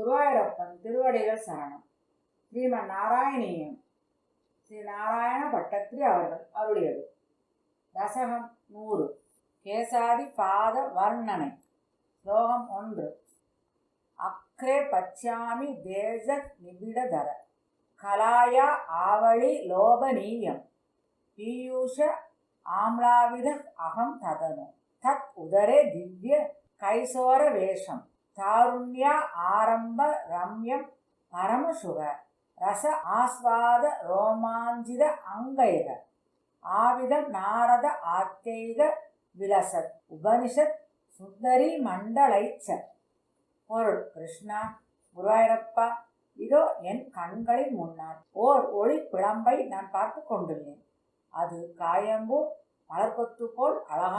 குருவாயூரப்பன் திருவடிகள் சரணம். ஸ்ரீமன் நாராயணீயம் ஸ்ரீ நாராயண பட்டத்திரி அவர்கள் அருளியது. தசகம் 100. கேசாதி பாத வர்ணனை. ஸ்லோகம் 1. அக்ரே பச்சாமி தேஜ நிபிடதர கலாயா ஆவளி லோபனீயம் பீயூஷ ஆம்லாவித அகம் ததனு தத் உதரே திவ்ய கைசோர வேஷம் தாருண்யா ஆரம்ப ரம்யம் பரமசுக ரச ஆஸ்வாத ரோமாஞ்சித அங்கைக ஆவிதம் நாரத ஆத்தைக விலசத் உபனிஷத் சுந்தரி மண்டலைச்ச. பொருள்: கிருஷ்ணா, குருவாயூரப்பா, இதோ என் கண்களின் முன்னால் ஓர் ஒளி பிழம்பை நான் பார்த்து கொண்டுள்ளேன். அது காயம்பூ மலர்கொத்து போல் அழகாக